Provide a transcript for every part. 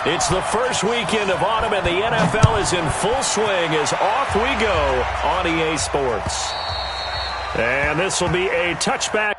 It's the first weekend of autumn, and the NFL is in full swing as off we go on EA Sports. And this will be a touchback.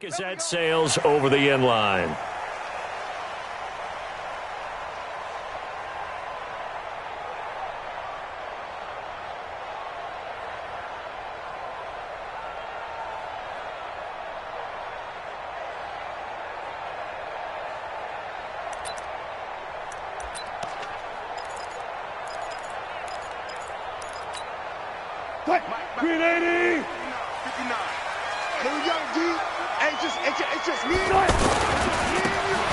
Is that sails over the end line. Green 80! 59. Here we go, D. It's just me.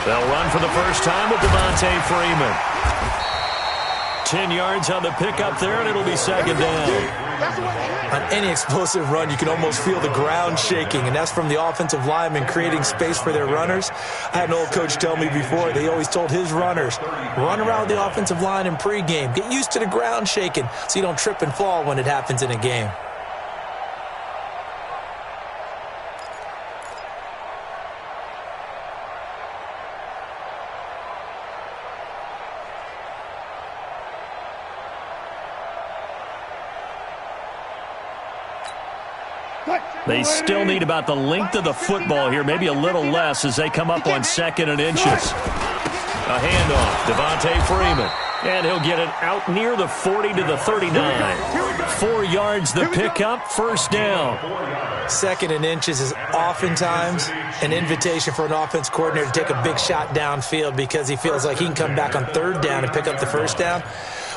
They'll run for the first time with Devontae Freeman. 10 yards on the pickup there, and it'll be second down. On any explosive run, you can almost feel the ground shaking, and that's from the offensive linemen creating space for their runners. I had an old coach tell me before, they always told his runners, run around the offensive line in pregame. Get used to the ground shaking so you don't trip and fall when it happens in a game. They still need about the length of the football here, maybe a little less as they come up on 2nd and inches. A handoff, Devontae Freeman. And he'll get it out near the 40 to the 39. 4 yards the pickup, first down. 2nd and inches is oftentimes an invitation for an offense coordinator to take a big shot downfield because he feels like he can come back on 3rd down and pick up the first down.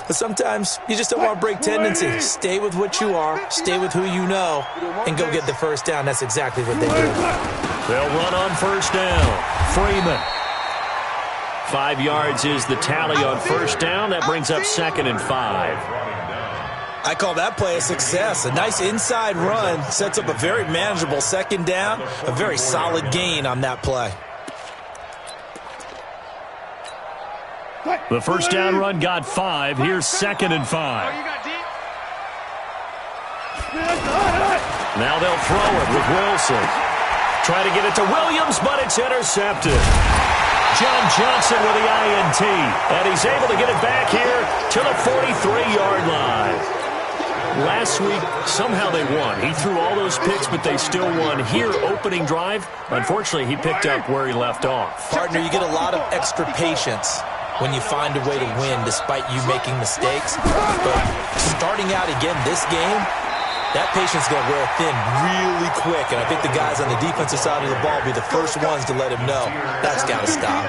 But sometimes you just don't want to break tendency. Stay with what you are, stay with who you know, and go get the first down. That's exactly what they do. They'll run on first down. Freeman. 5 yards is the tally on first down. That brings up 2nd and 5. I call that play a success. A nice inside run sets up a very manageable 2nd down. A very solid gain on that play. The first down run got 5. Here's 2nd and 5. Now they'll throw it with Wilson. Try to get it to Williams, but it's intercepted. John Johnson with the INT, and he's able to get it back here to the 43-yard line. Last week, somehow they won. He threw all those picks, but they still won. Here, opening drive, unfortunately, he picked up where he left off. Partner, you get a lot of extra patience when you find a way to win despite you making mistakes. But starting out again this game, that patience is going to wear thin really quick, and I think the guys on the defensive side of the ball will be the first ones to let him know that's got to stop.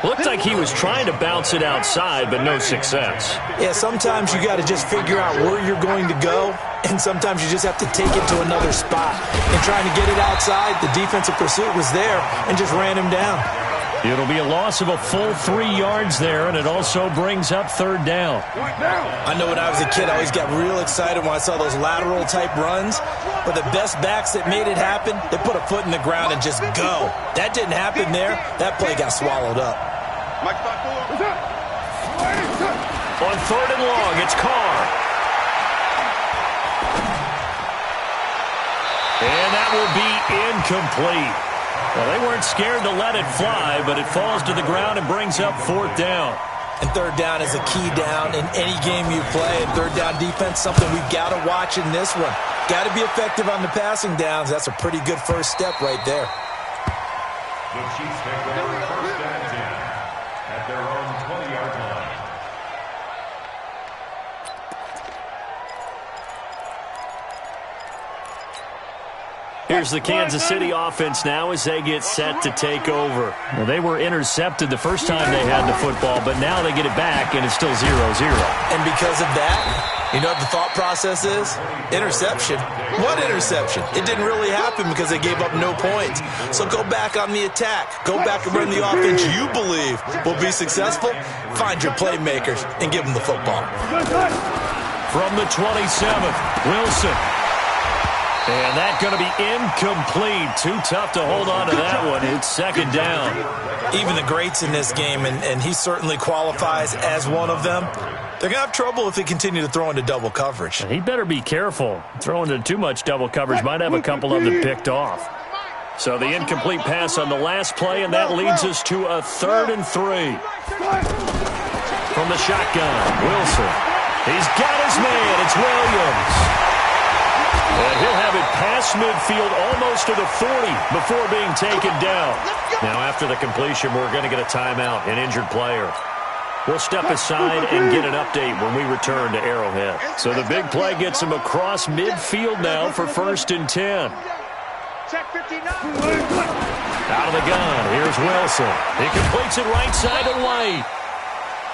Looked like he was trying to bounce it outside, but no success. Yeah, sometimes you got to just figure out where you're going to go, and sometimes you just have to take it to another spot. And trying to get it outside, the defensive pursuit was there and just ran him down. It'll be a loss of a full 3 yards there, and it also brings up 3rd down. I know when I was a kid, I always got real excited when I saw those lateral-type runs. But the best backs that made it happen, they put a foot in the ground and just go. That didn't happen there. That play got swallowed up. On 3rd and long, it's Carr. And that will be incomplete. Well, they weren't scared to let it fly, but it falls to the ground and brings up 4th down. And 3rd down is a key down in any game you play. And 3rd down defense, something we've got to watch in this one. Got to be effective on the passing downs. That's a pretty good first step right there. The Chiefs take over 1st and 10 at their own 20-yard line. Here's the Kansas City offense now as they get set to take over. Well, they were intercepted the first time they had the football, but now they get it back, and it's still 0-0. And because of that, you know what the thought process is? Interception. What interception? It didn't really happen because they gave up no points. So go back on the attack. Go back and run the offense you believe will be successful. Find your playmakers and give them the football. From the 27th, Wilson. And that's going to be incomplete. Too tough to hold on to that one. It's second down. Even the greats in this game, and he certainly qualifies as one of them, they're going to have trouble if they continue to throw into double coverage. He better be careful. Throwing into too much double coverage might have a couple of them picked off. So the incomplete pass on the last play, and that leads us to a 3rd and 3. From the shotgun, Wilson. He's got his man. It's Williams. And he'll have it past midfield almost to the 40 before being taken down. Now, after the completion, we're going to get a timeout, an injured player. We'll step aside and get an update when we return to Arrowhead. So the big play gets him across midfield now for 1st and 10. Out of the gun, here's Wilson. He completes it right side to White.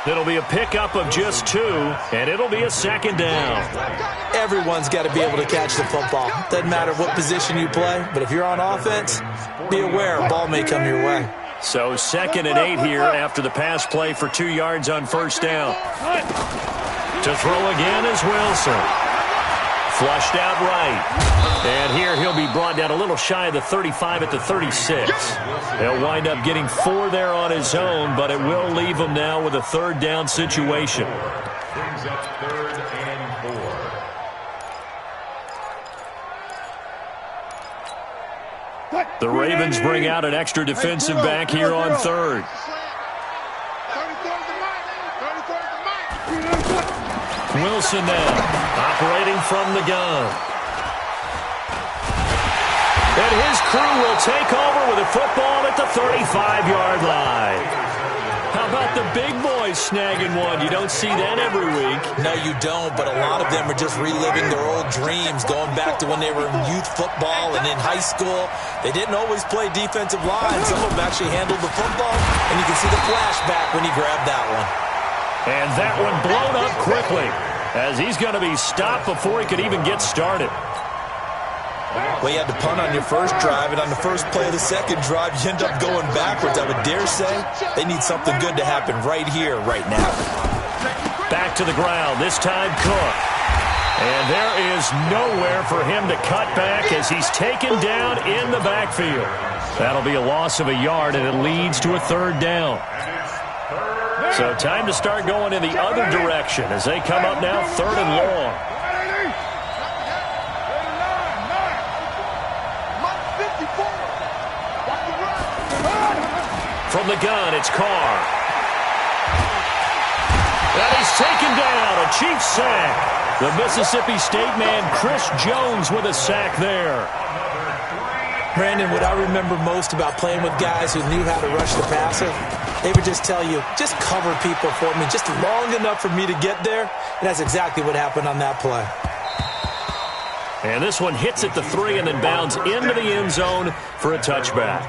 It'll be a pickup of just 2, and it'll be a 2nd down. Everyone's got to be able to catch the football. Doesn't matter what position you play, but if you're on offense, be aware a ball may come your way. So 2nd and 8 here after the pass play for 2 yards on 1st down. To throw again is Wilson. Flushed out right. And here he'll be brought down a little shy of the 35 at the 36. He'll wind up getting 4 there on his own, but it will leave him now with a 3rd down situation. Brings up 3rd and 4. The Ravens bring out an extra defensive back here on 3rd. Wilson now, operating from the gun. And his crew will take over with a football at the 35-yard line. How about the big boys snagging one? You don't see that every week. No, you don't, but a lot of them are just reliving their old dreams, going back to when they were in youth football and in high school. They didn't always play defensive line. Some of them actually handled the football, and you can see the flashback when he grabbed that one. And that one blown up quickly as he's going to be stopped before he could even get started. Well, you had to punt on your first drive, and on the first play of the second drive, you end up going backwards. I would dare say they need something good to happen right here, right now. Back to the ground, this time Cook. And there is nowhere for him to cut back as he's taken down in the backfield. That'll be a loss of a yard, and it leads to a 3rd down. So time to start going in the other direction as they come up now 3rd and long. From the gun, it's Carr. And he's taken down, a Chiefs sack. The Mississippi State man, Chris Jones, with a sack there. Brandon, what I remember most about playing with guys who knew how to rush the passer, they would just tell you, just cover people for me, just long enough for me to get there. And that's exactly what happened on that play. And this one hits at the 3 and then bounds into the end zone for a touchback.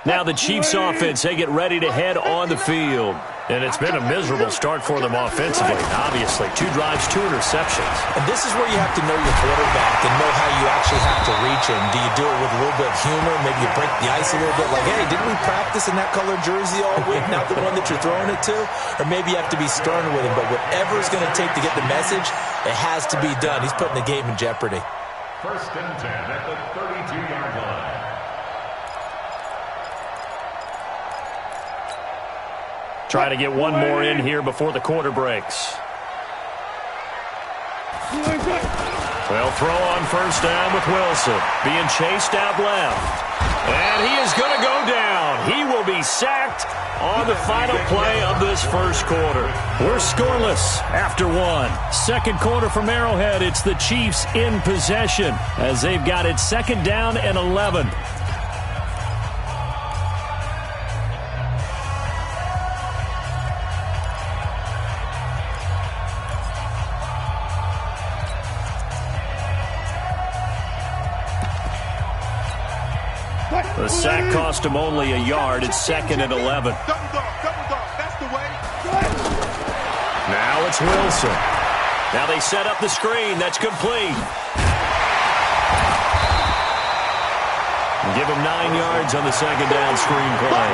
Now the Chiefs offense, they get ready to head on the field. And it's been a miserable start for them offensively, obviously. 2 drives, 2 interceptions. And this is where you have to know your quarterback and know how you actually have to reach him. Do you do it with a little bit of humor? Maybe you break the ice a little bit, like, hey, didn't we practice in that colored jersey all week, not the one that you're throwing it to? Or maybe you have to be stern with him. But whatever it's going to take to get the message, it has to be done. He's putting the game in jeopardy. 1st and 10 at the 32-yard line. Try to get one more in here before the quarter breaks. Well, throw on 1st down with Wilson. Being chased out left. And he is going to go down. He will be sacked on the final play of this 1st quarter. We're scoreless after 1. 2nd quarter from Arrowhead. It's the Chiefs in possession as they've got it 2nd down and 11. The sack cost him only a yard. It's 2nd and 11. Double dog, that's the way. Now it's Wilson. Now they set up the screen. That's complete. Give him 9 yards on the 2nd down screen play.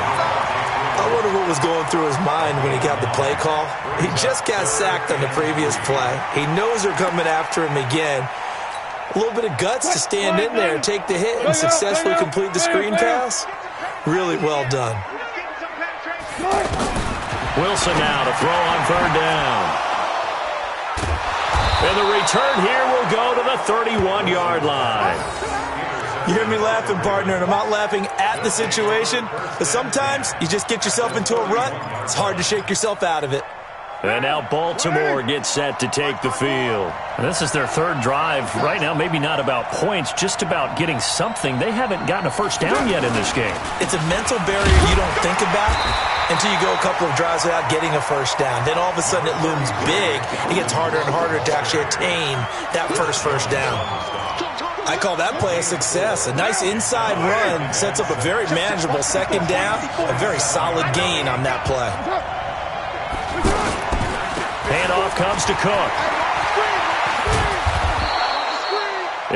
I wonder what was going through his mind when he got the play call. He just got sacked on the previous play. He knows they're coming after him again. A little bit of guts to stand in there, take the hit, and successfully complete the screen pass. Really well done. Wilson now to throw on 3rd down. And the return here will go to the 31-yard line. You hear me laughing, partner, and I'm not laughing at the situation, but sometimes you just get yourself into a rut. It's hard to shake yourself out of it. And now Baltimore gets set to take the field. And this is their 3rd drive. Right now, maybe not about points, just about getting something. They haven't gotten a first down yet in this game. It's a mental barrier you don't think about until you go a couple of drives without getting a first down. Then all of a sudden it looms big. It gets harder and harder to actually attain that first down. I call that play a success. A nice inside run sets up a very manageable 2nd down, a very solid gain on that play. Handoff comes to Cook.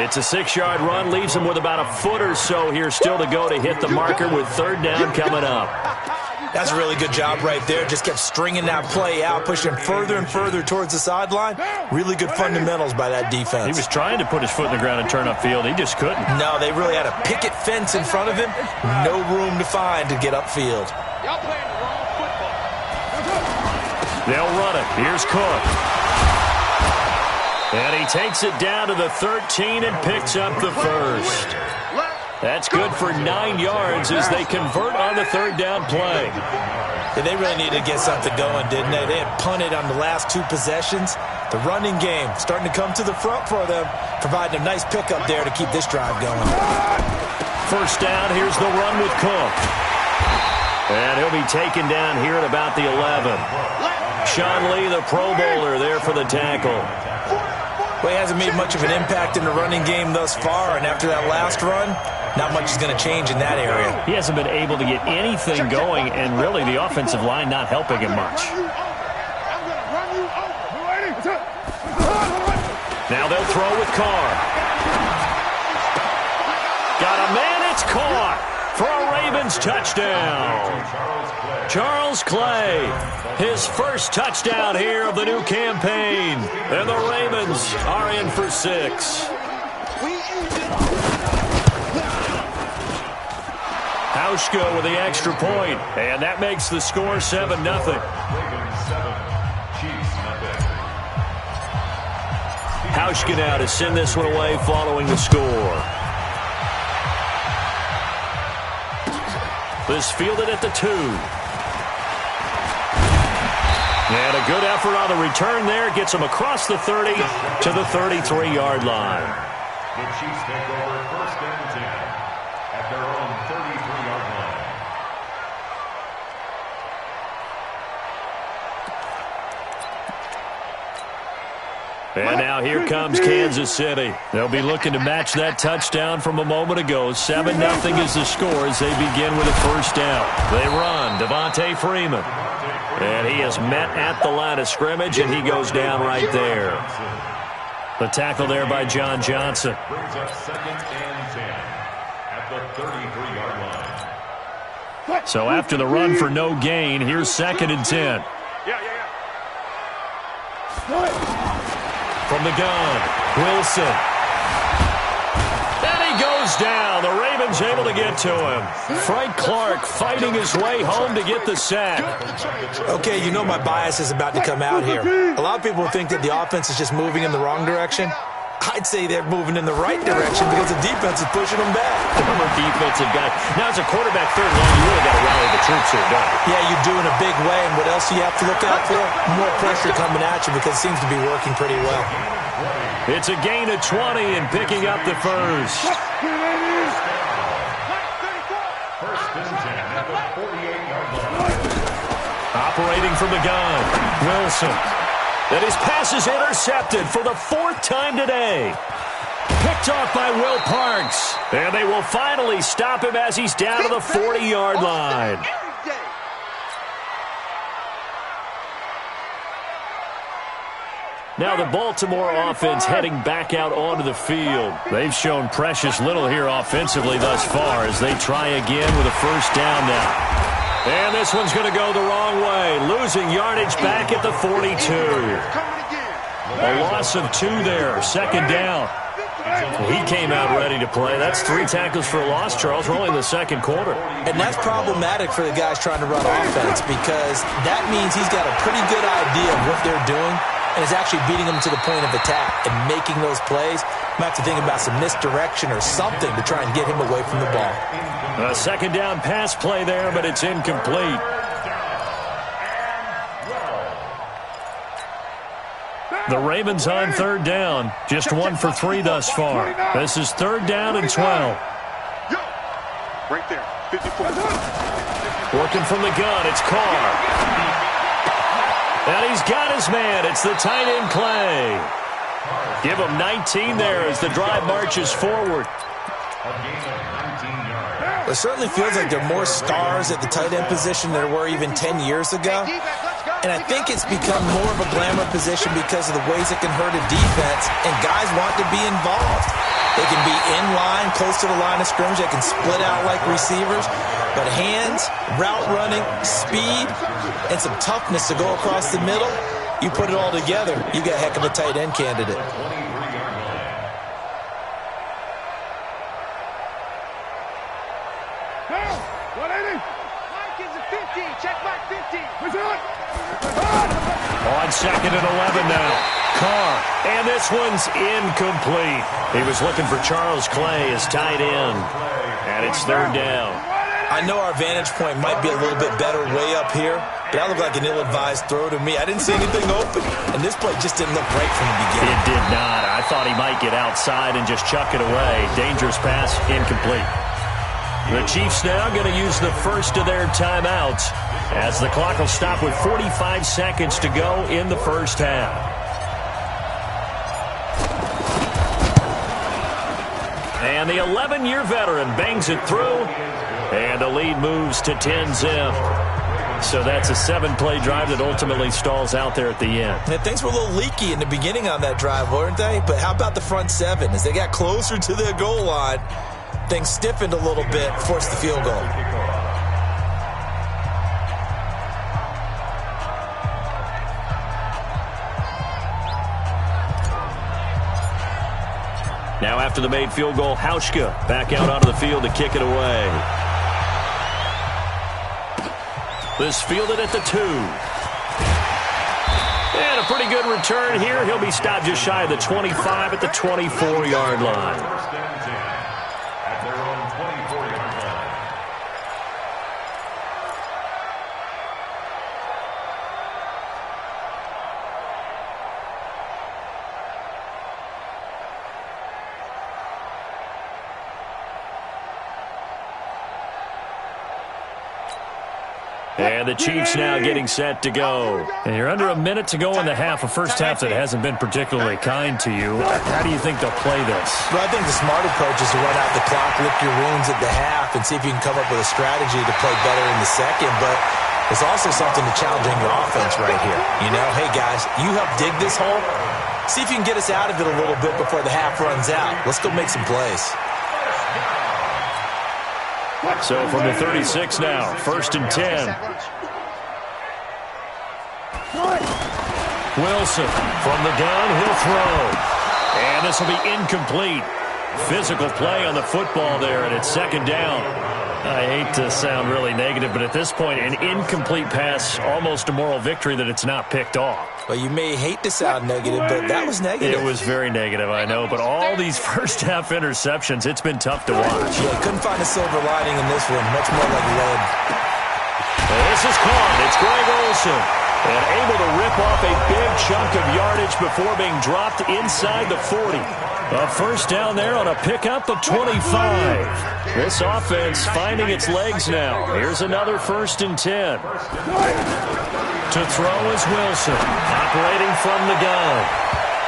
It's a 6-yard run, leaves him with about a foot or so here still to go to hit the marker with 3rd down coming up. That's a really good job right there. Just kept stringing that play out, pushing further and further towards the sideline. Really good fundamentals by that defense. He was trying to put his foot in the ground and turn upfield. He just couldn't. No, they really had a picket fence in front of him. No room to find to get upfield. Y'all playing the wrong football. They'll run it. Here's Cook. And he takes it down to the 13 and picks up the first. That's good for 9 yards as they convert on the 3rd down play. Yeah, they really needed to get something going, didn't they? They had punted on the last 2 possessions. The running game starting to come to the front for them, providing a nice pickup there to keep this drive going. First down, here's the run with Cook. And he'll be taken down here at about the 11. Sean Lee, the Pro Bowler, there for the tackle. Well, he hasn't made much of an impact in the running game thus far, and after that last run, not much is going to change in that area. He hasn't been able to get anything going, and really the offensive line not helping him much. Now they'll throw with Carr. Got a man, it's caught for a Ravens touchdown. Charles Clay, his first touchdown here of the new campaign. And the Ravens are in for 6. Hauschka with the extra point, and that makes the score 7-0. Hauschka now to send this one away following the score. This fielded at the 2. And a good effort on the return there. Gets him across the 30 to the 33-yard line. The Chiefs take over 1st and 10 at their own 33-yard line. And now here comes Kansas City. They'll be looking to match that touchdown from a moment ago. 7-0 is the score as they begin with a first down. They run. Devontae Freeman. And he is met at the line of scrimmage, and he goes down right there. The tackle there by John Johnson. Brings up 2nd and 10 at the 33-yard line. So after the run for no gain, here's 2nd and 10. From the gun, Wilson. And he goes down. The Ravens able to get to him. Frank Clark fighting his way home to get the sack. Okay, you know my bias is about to come out here. A lot of people think that the offense is just moving in the wrong direction. I'd say they're moving in the right direction because the defense is pushing them back. Former defensive guy. Now, as a quarterback 3rd and long, you really got to rally the troops here, don't you? Yeah, you do in a big way, and what else do you have to look out for? More pressure coming at you because it seems to be working pretty well. It's a gain of 20 and picking up the first. 1st and 10 at the 48-yard line. Operating from the gun, Wilson. And his pass is intercepted for the 4th time today. Picked picked off by Will Parks. And they will finally stop him as he's down to the 40-yard line. Now the Baltimore offense heading back out onto the field. They've shown precious little here offensively thus far as they try again with a first down now. And this one's going to go the wrong way, losing yardage back at the 42. A loss of 2 there, second down. He came out ready to play. That's 3 tackles for a loss, Charles. We're only in the second quarter. And that's problematic for the guys trying to run offense because that means he's got a pretty good idea of what they're doing and is actually beating them to the point of attack and making those plays. Might have to think about some misdirection or something to try and get him away from the ball. A second down pass play there, but it's incomplete. The Ravens on third down. Just 1 for 3 thus far. This is third down and 12. Right there, 54. Working from the gun, it's Carr. And he's got his man. It's the tight end, Clay. Give him 19 there as the drive marches forward. It certainly feels like there are more stars at the tight end position than there were even 10 years ago. And I think it's become more of a glamour position because of the ways it can hurt a defense, and guys want to be involved. They can be in line, close to the line of scrimmage. They can split out like receivers. But hands, route running, speed, and some toughness to go across the middle, you put it all together, you got a heck of a tight end candidate. On second and 11 now. Carr. And this one's incomplete. He was looking for Charles Clay as tight end. And it's third down. I know our vantage point might be a little bit better way up here, but that looked like an ill-advised throw to me. I didn't see anything open, and this play just didn't look right from the beginning. It did not. I thought he might get outside and just chuck it away. Dangerous pass, incomplete. The Chiefs now going to use the first of their timeouts as the clock will stop with 45 seconds to go in the first half. And the 11-year veteran bangs it through, and the lead moves to 10-zip. So that's a 7-play drive that ultimately stalls out there at the end. And things were a little leaky in the beginning on that drive, weren't they? But how about the front 7? As they got closer to the goal line, things stiffened a little bit, forced the field goal. Now after the made field goal, Hauschka back out onto the field to kick it away. This fielded at the 2. And a pretty good return here. He'll be stopped just shy of the 25 at the 24-yard line. At their own 24-yard line. And the Chiefs now getting set to go. And you're under a minute to go in the half, a first half that hasn't been particularly kind to you. How do you think they'll play this? Well, I think the smart approach is to run out the clock, lick your wounds at the half, and see if you can come up with a strategy to play better in the second. But there's also something to challenging your offense right here. You know, hey, guys, you help dig this hole. See if you can get us out of it a little bit before the half runs out. Let's go make some plays. So from the 36 now, first and 10. Wilson from the gun, he'll throw. And this will be incomplete. Physical play on the football there, and it's second down. I hate to sound really negative, but at this point, an incomplete pass, almost a moral victory that it's not picked off. Well, you may hate to sound negative, but that was negative. It was very negative, I know, but all these first-half interceptions, it's been tough to watch. Yeah, couldn't find a silver lining in this one, much more like lead. And this is caught. It's Greg Olsen. And able to rip off a big chunk of yardage before being dropped inside the 40. A first down there on a pickup of 25. This offense finding its legs now. Here's another first and 10. To throw is Wilson, operating from the gun.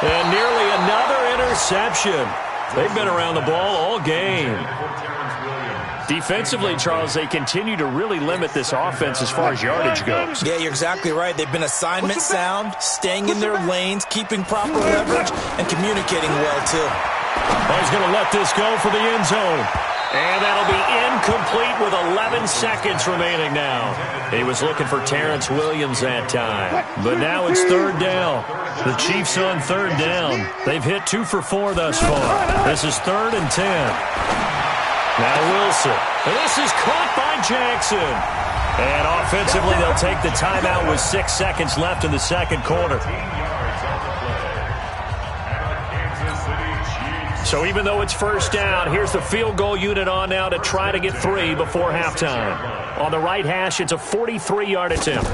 And nearly another interception. They've been around the ball all game. Defensively, Charles, they continue to really limit this offense as far as yardage goes. Yeah, you're exactly right. They've been assignment sound, staying in their lanes, keeping proper leverage, and communicating well, too. Oh, he's going to let this go for the end zone. And that'll be incomplete with 11 seconds remaining now. He was looking for Terrence Williams that time. But now it's third down. The Chiefs on third down. They've hit 2 for 4 thus far. This is 3rd and 10. Now Wilson. And this is caught by Jackson. And offensively, they'll take the timeout with 6 seconds left in the second quarter. So even though it's first down, here's the field goal unit on now to try to get 3 before halftime. On the right hash, it's a 43-yard attempt.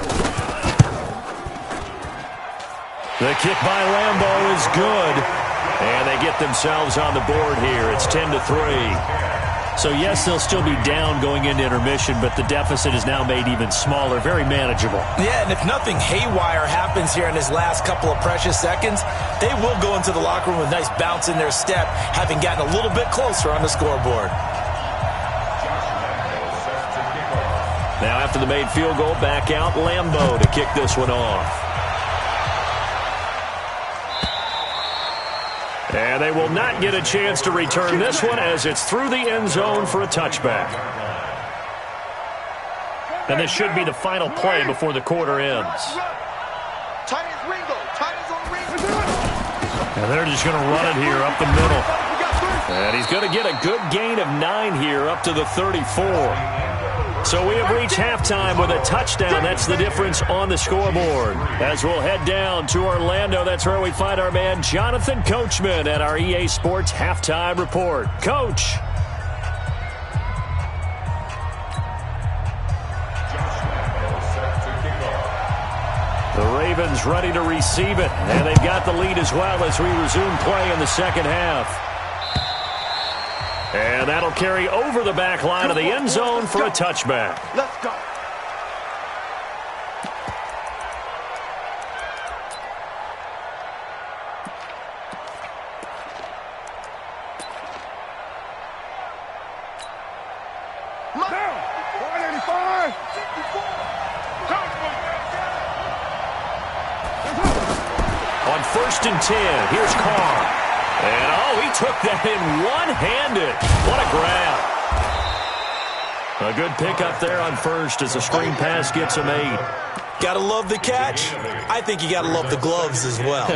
The kick by Lambeau is good. And they get themselves on the board here. It's 10-3. So, yes, they'll still be down going into intermission, but the deficit is now made even smaller, very manageable. Yeah, and if nothing haywire happens here in his last couple of precious seconds, they will go into the locker room with a nice bounce in their step, having gotten a little bit closer on the scoreboard. Now, after the made field goal, back out Lambeau to kick this one off. And they will not get a chance to return this one as it's through the end zone for a touchback. And this should be the final play before the quarter ends. And they're just going to run it here up the middle. And he's going to get a good gain of 9 here up to the 34. So we have reached halftime with a touchdown. That's the difference on the scoreboard. As we'll head down to Orlando, that's where we find our man Jonathan Coachman at our EA Sports Halftime Report. Coach. The Ravens ready to receive it, and they've got the lead as well as we resume play in the second half. And that'll carry over the back line of the end zone for a touchback. Let's go. Down. 185. On 1st and 10, here's Carr. And, oh, he took that in one-handed. What a grab. A good pickup there on first as the screen pass gets him 8. Gotta love the catch. I think you gotta love the gloves as well.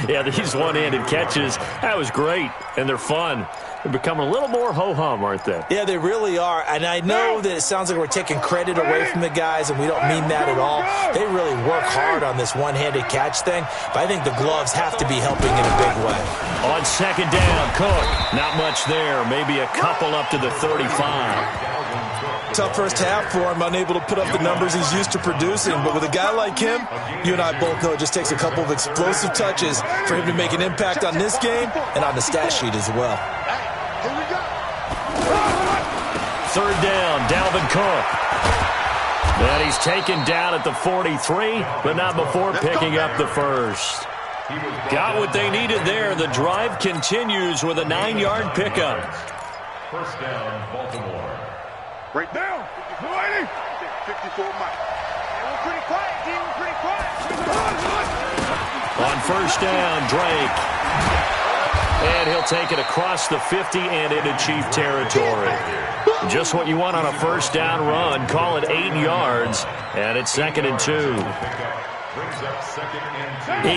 Yeah, these one-handed catches, that was great, and they're fun. They've become a little more ho-hum, aren't they? Yeah, they really are. And I know that it sounds like we're taking credit away from the guys, and we don't mean that at all. They really work hard on this one-handed catch thing, but I think the gloves have to be helping in a big way. On second down, Cook. Not much there. Maybe a couple up to the 35. Tough first half for him, unable to put up the numbers he's used to producing. But with a guy like him, you and I both know it just takes a couple of explosive touches for him to make an impact on this game and on the stat sheet as well. Here we go. Third down, Dalvin Cook. And he's taken down at the 43, but not before picking up the first. Got what they needed there. The drive continues with a 9-yard pickup. First down, Baltimore. Break down. 54 miles. We're pretty quiet, D. We're pretty quiet. On first down, Drake. And he'll take it across the 50 and into Chief territory. Just what you want on a first down run. Call it 8 yards. And it's 2nd and 2.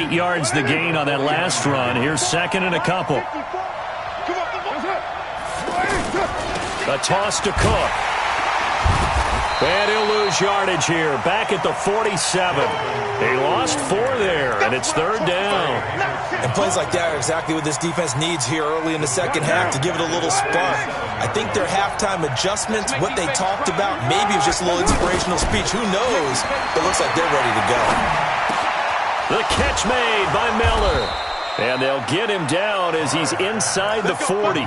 8 yards the gain on that last run. Here's 2nd and a couple. A toss to Cook. And he'll lose yardage here. Back at the 47. He lost 4 there, and it's 3rd down. And plays like that are exactly what this defense needs here early in the second half to give it a little spark. I think their halftime adjustments, what they talked about, maybe it was just a little inspirational speech. Who knows? But it looks like they're ready to go. The catch made by Miller. And they'll get him down as he's inside the 40.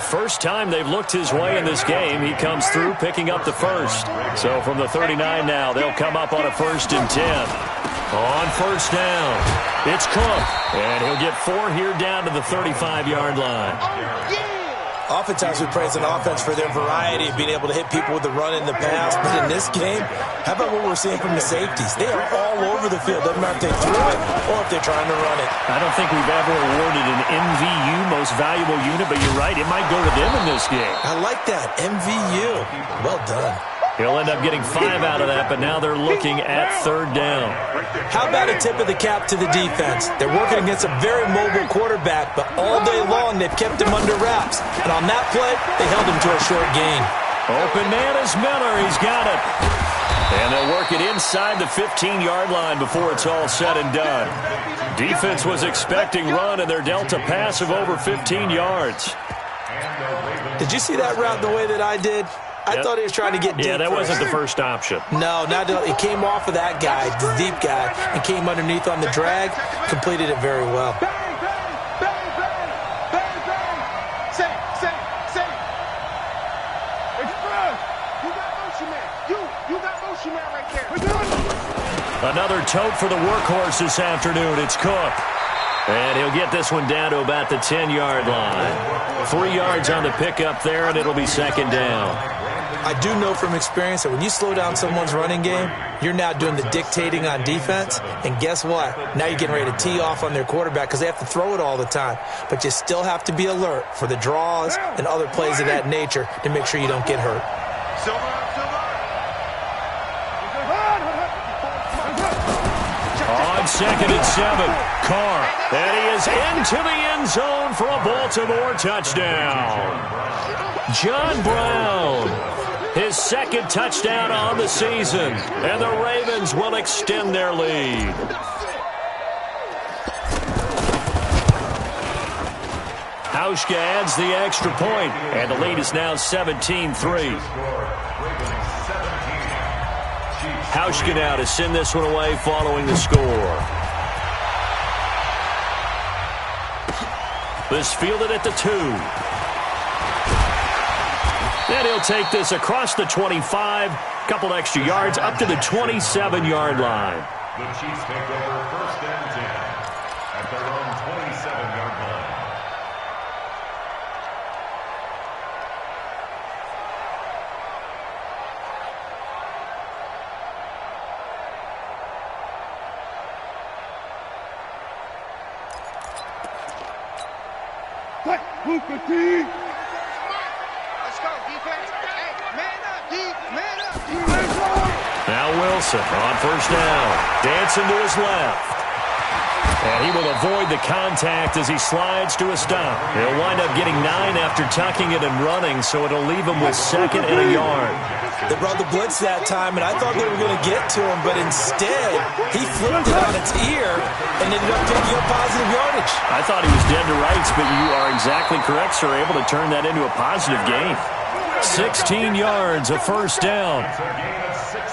First time they've looked his way in this game. He comes through picking up the first. So from the 39 now, they'll come up on a 1st and 10. On first down. It's Cook, and he'll get 4 here down to the 35-yard line. Oftentimes we praise an offense for their variety of being able to hit people with the run and the pass, but in this game, how about what we're seeing from the safeties? They are all over the field. Doesn't matter if they threw it or if they're trying to run it. I don't think we've ever awarded an MVU, most valuable unit, but you're right, it might go to them in this game. I like that, MVU. Well done. He'll end up getting 5 out of that, but now they're looking at 3rd down. How about a tip of the cap to the defense? They're working against a very mobile quarterback, but all day long they've kept him under wraps. And on that play, they held him to a short gain. Open man is Miller. He's got it. And they'll work it inside the 15-yard line before it's all said and done. Defense was expecting run, and they're dealt a pass of over 15 yards. Did you see that route the way that I did? I thought he was trying to get deep. Yeah, that first. wasn't the first option. No, it came off of that guy, the deep guy, and came underneath on the drag, completed it very well. Bang, bang, bang, bang, bang. Say. Express. You got motion man. You got motion man right there. Another tote for the workhorse this afternoon. It's Cook. And he'll get this one down to about the 10-yard line. 3 yards on the pickup there, and it'll be 2nd down. I do know from experience that when you slow down someone's running game, you're now doing the dictating on defense. And guess what? Now you're getting ready to tee off on their quarterback because they have to throw it all the time. But you still have to be alert for the draws and other plays of that nature to make sure you don't get hurt. On 2nd and 7, Carr. And he is into the end zone for a Baltimore touchdown. John Brown, his 2nd touchdown on the season. And the Ravens will extend their lead. Hauschka adds the extra point, and the lead is now 17-3. Hauschka now to send this one away following the score. This fielded at the 2. And he'll take this across the 25, couple extra yards, up to the 27-yard line. The Chiefs take over 1st and 10 at their own 27-yard line. Booker T. Let's go, defense. Hey, man up, D. Man up, D. Now Wilson on 1st down. Dancing to his left. And he will avoid the contact as he slides to a stop. He'll wind up getting 9 after tucking it and running, so it'll leave him with 2nd and a yard. They brought the blitz that time, and I thought they were going to get to him, but instead, he flipped it on its ear and ended up picking up positive yardage. I thought he was dead to rights, but you are exactly correct, sir, able to turn that into a positive gain. 16 yards, a 1st down.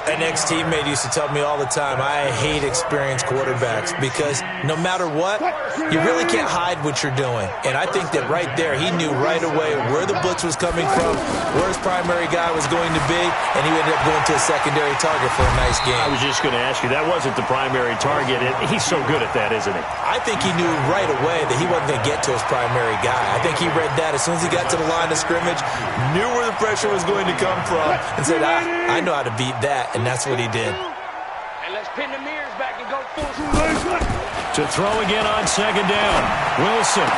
An ex-teammate used to tell me all the time, I hate experienced quarterbacks because no matter what, you really can't hide what you're doing. And I think that right there, he knew right away where the blitz was coming from, where his primary guy was going to be, and he ended up going to a secondary target for a nice game. I was just going to ask you, that wasn't the primary target. He's so good at that, isn't he? I think he knew right away that he wasn't going to get to his primary guy. I think he read that as soon as he got to the line of scrimmage, knew where the pressure was going to come from, and said, I know how to beat that. And that's what he did. And let's pin the mirrors back and go full To throw again on 2nd down. Wilson.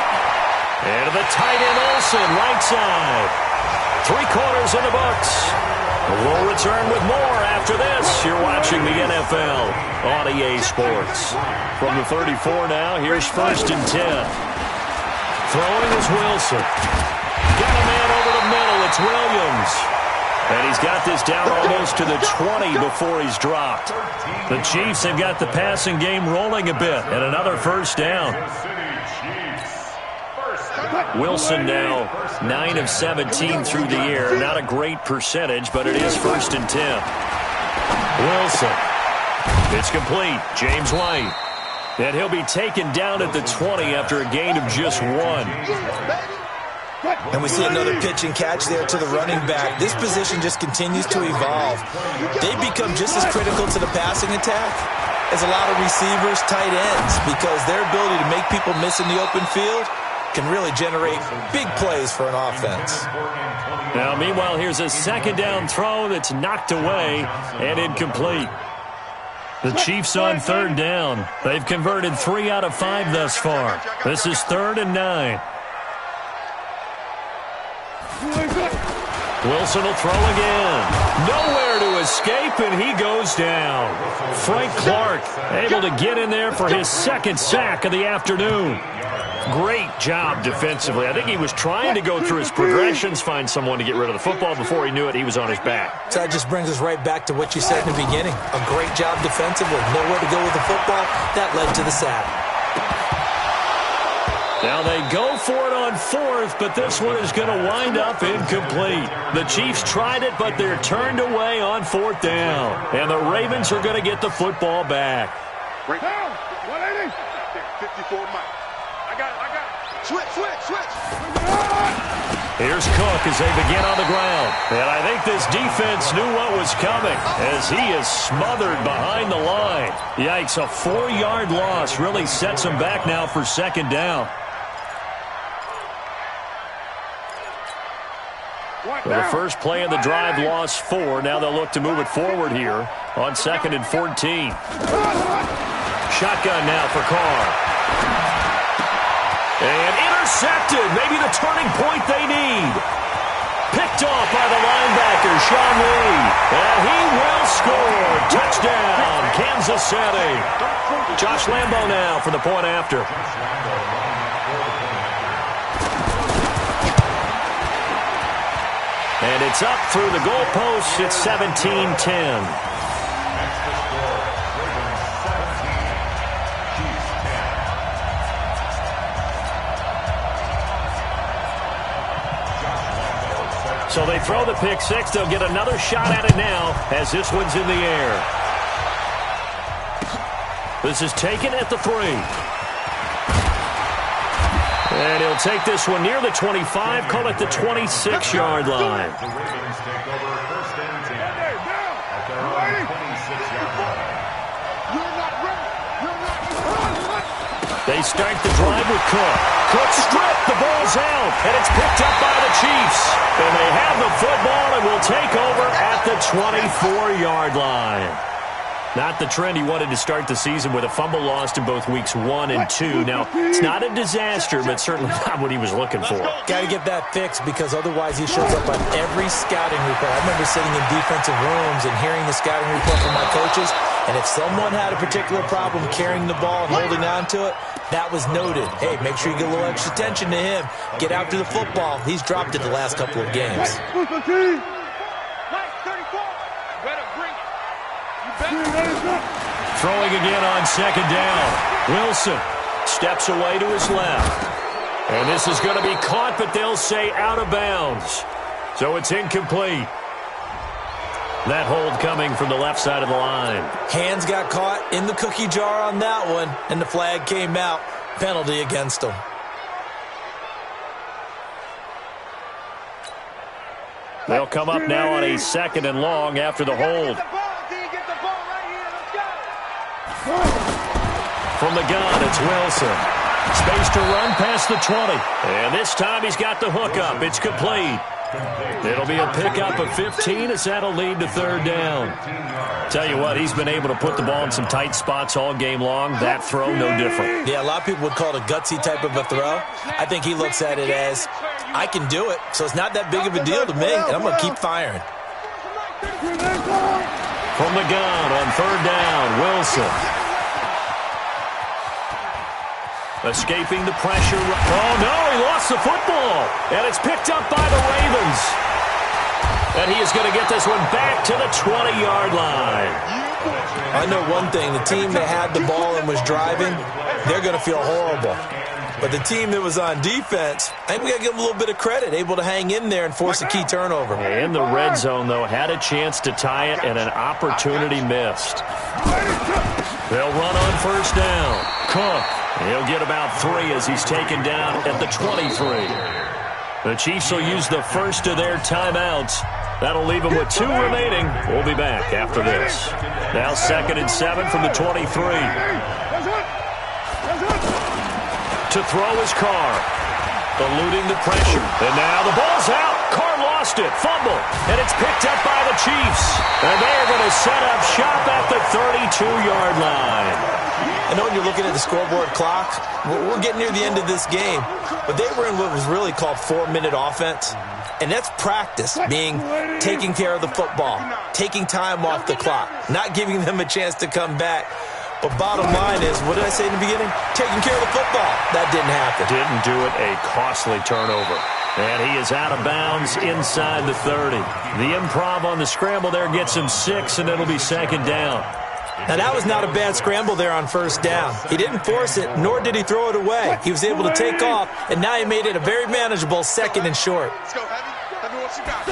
And to the tight end Olsen, right side. 3 quarters in the books. We'll return with more after this. You're watching the NFL on EA Sports. From the 34 now, here's 1st and 10. Throwing is Wilson. Got a man over the middle. It's Williams. And he's got this down almost to the 20 before he's dropped. The Chiefs have got the passing game rolling a bit. And another 1st down. Wilson now 9 of 17 through the air. Not a great percentage, but it is 1st and 10. Wilson. It's complete. James White. And he'll be taken down at the 20 after a gain of just 1. And we see another pitch and catch there to the running back. This position just continues to evolve. They become just as critical to the passing attack is a lot of receivers, tight ends, because their ability to make people miss in the open field can really generate big plays for an offense. Now, meanwhile, here's a second down throw that's knocked away and incomplete. The Chiefs on third down. They've converted 3 out of 5 thus far. This is 3rd and 9. Wilson will throw again. Nowhere to escape, and he goes down. Frank Clark able to get in there for his second sack of the afternoon. Great job defensively. I think he was trying to go through his progressions, find someone to get rid of the football. Before he knew it, he was on his back. So that just brings us right back to what you said in the beginning. A great job defensively. Nowhere to go with the football. That led to the sack. Now they go for it on 4th, but this one is going to wind up incomplete. The Chiefs tried it, but they're turned away on 4th down. And the Ravens are going to get the football back. Break down. 180. 54 Mike. I got it. Switch. Here's Cook as they begin on the ground. And I think this defense knew what was coming as he is smothered behind the line. Yikes, a 4-yard loss really sets him back now for second down. Well, the first play of the drive lost 4. Now they'll look to move it forward here on 2nd and 14. Shotgun now for Carr. And intercepted. Maybe the turning point they need. Picked off by the linebacker, Sean Lee. And he will score. Touchdown, Kansas City. Josh Lambo now for the point after. And it's up through the goalposts. It's 17-10. So they throw the pick 6. They'll get another shot at it now as this one's in the air. This is taken at the 3. And he'll take this one near the 25, call it the 26-yard line. The Ravens take over 1st and 10 at their own 26-yard line. They start the drive with Cook. Cook stripped, the ball's out, and it's picked up by the Chiefs. And they have the football and will take over at the 24-yard line. Not the trend he wanted to start the season with a fumble lost in both weeks 1 and 2. Now, it's not a disaster, but certainly not what he was looking for. Got to get that fixed because otherwise he shows up on every scouting report. I remember sitting in defensive rooms and hearing the scouting report from my coaches, and if someone had a particular problem carrying the ball and holding on to it, that was noted. Hey, make sure you get a little extra attention to him. Get after the football. He's dropped it the last couple of games. Throwing again on 2nd down. Wilson steps away to his left. And this is going to be caught, but they'll say out of bounds. So it's incomplete. That hold coming from the left side of the line. Hands got caught in the cookie jar on that one, and the flag came out. Penalty against him. They'll come up now on a 2nd and long after the hold. From the gun, it's Wilson. Space to run past the 20. And this time he's got the hook up. It's complete. It'll be a pickup of 15 as that'll lead to 3rd down. Tell you what, he's been able to put the ball in some tight spots all game long. That throw, no different. Yeah, a lot of people would call it a gutsy type of a throw. I think he looks at it as, I can do it, so it's not that big of a deal to me, and I'm going to keep firing. From the gun on 3rd down, Wilson. Escaping the pressure. Oh, no, he lost the football. And it's picked up by the Ravens. And he is going to get this one back to the 20-yard line. I know one thing. The team that had the ball and was driving, they're going to feel horrible. But the team that was on defense, I think we got to give them a little bit of credit, able to hang in there and force a key turnover. In the red zone, though, had a chance to tie it and an opportunity missed. They'll run on 1st down. Cook. He'll get about 3 as he's taken down at the 23. The Chiefs will use the first of their timeouts That'll leave him with 2 remaining. We'll be back after this. Now 2nd and 7 from the 23. To throw is Carr. Eluding the pressure. And now the ball's out. Carr lost it. Fumble. And it's picked up by the Chiefs. And they're going to set up shop at the 32-yard line. I know when you're looking at the scoreboard clock, we're getting near the end of this game, but they were in what was really called 4-minute offense, and that's practice, being taking care of the football, taking time off the clock, not giving them a chance to come back. But bottom line is, what did I say in the beginning? Taking care of the football. That didn't happen. Didn't do it. A costly turnover. And he is out of bounds inside the 30. The improv on the scramble there gets him 6, and it'll be 2nd down. Now, that was not a bad scramble there on 1st down. He didn't force it, nor did he throw it away. He was able to take off, and now he made it a very manageable 2nd and short. Let's go, Heavy. Heavy, what you got?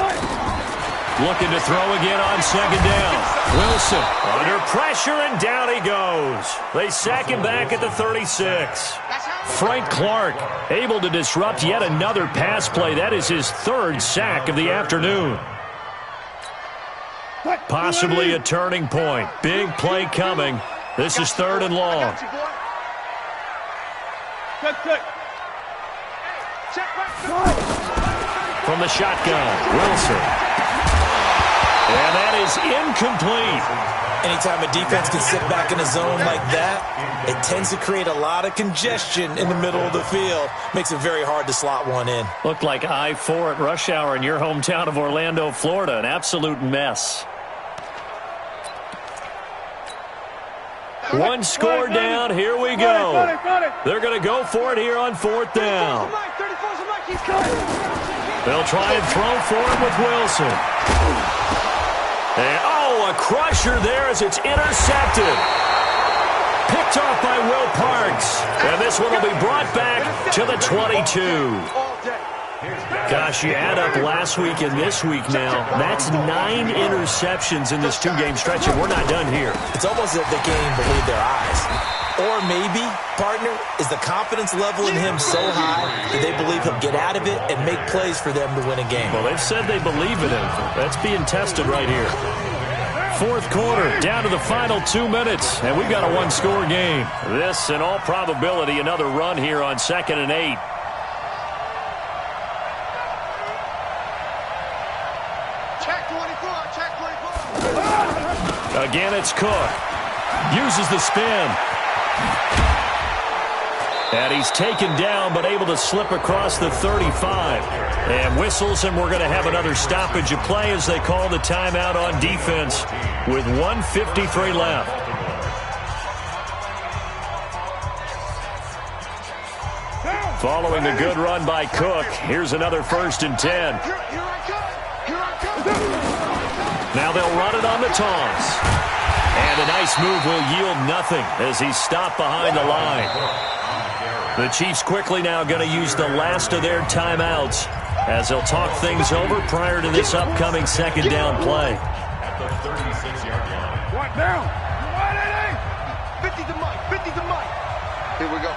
Looking to throw again on 2nd down. Wilson under pressure, and down he goes. They sack him back at the 36. Frank Clark able to disrupt yet another pass play. That is his 3rd sack of the afternoon. Possibly a turning point. Big play coming. This is 3rd and long. From the shotgun, Wilson. And that is incomplete. Anytime a defense can sit back in a zone like that, it tends to create a lot of congestion in the middle of the field. Makes it very hard to slot one in. Looked like I-4 at rush hour in your hometown of Orlando, Florida. An absolute mess. One score down. Here we go. They're going to go for it here on 4th down. They'll try and throw for it with Wilson. And, a crusher there as it's intercepted. Picked off by Will Parks. And this one will be brought back to the 22. Gosh, you add up last week and this week now, that's 9 interceptions in this 2-game stretch, and we're not done here. It's almost as if they can't even believe their eyes. Or maybe, partner, is the confidence level in him so high that they believe he'll get out of it and make plays for them to win a game. Well, they've said they believe in him. That's being tested right here. 4th quarter, down to the final 2 minutes, and we've got a 1-score game. This, in all probability, another run here on 2nd and 8. Again, it's Cook. Uses the spin. And he's taken down, but able to slip across the 35. And whistles, and we're going to have another stoppage of play as they call the timeout on defense with 1:53 left. Following a good run by Cook, here's another 1st and 10. Now they'll run it on the toss. And a nice move will yield nothing as he's stopped behind the line. The Chiefs quickly now going to use the last of their timeouts as they'll talk things over prior to this upcoming 2nd down play. At the 36-yard line. What down? 50 to Mike. 50 to Mike. Here we go.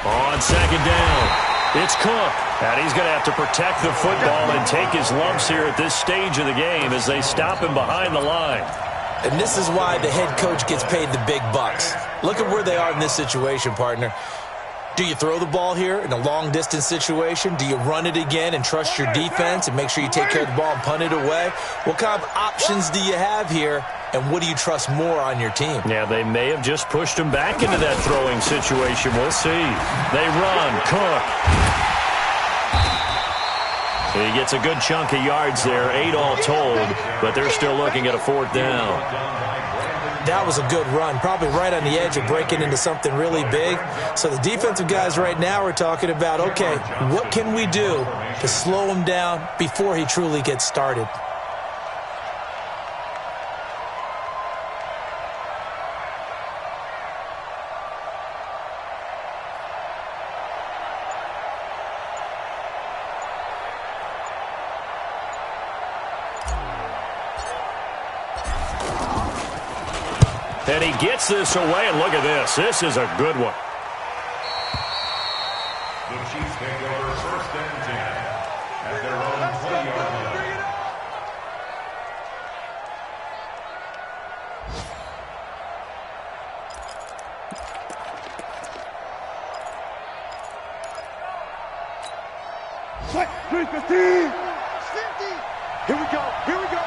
On 2nd down, it's Cook. And he's going to have to protect the football and take his lumps here at this stage of the game as they stop him behind the line. And this is why the head coach gets paid the big bucks. Look at where they are in this situation, partner. Do you throw the ball here in a long-distance situation? Do you run it again and trust your defense and make sure you take care of the ball and punt it away? What kind of options do you have here, and what do you trust more on your team? Yeah, they may have just pushed him back into that throwing situation. We'll see. They run. Cook. He gets a good chunk of yards there, 8 all told, but they're still looking at a 4th down. That was a good run, probably right on the edge of breaking into something really big. So the defensive guys right now are talking about, okay, what can we do to slow him down before he truly gets started? And he gets this away, and look at this. This is a good one. The Chiefs take over 1st and 10 at their own 20. 50. Here we go. Here we go.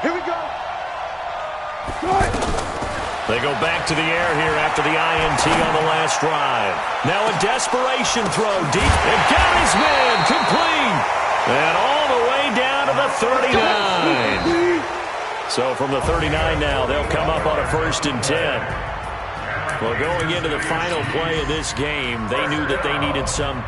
Here we go. Good. They go back to the air here after the INT on the last drive. Now a desperation throw deep. And got his man complete. And all the way down to the 39. So from the 39 now, they'll come up on a 1st and 10. Well, going into the final play of this game, they knew that they needed some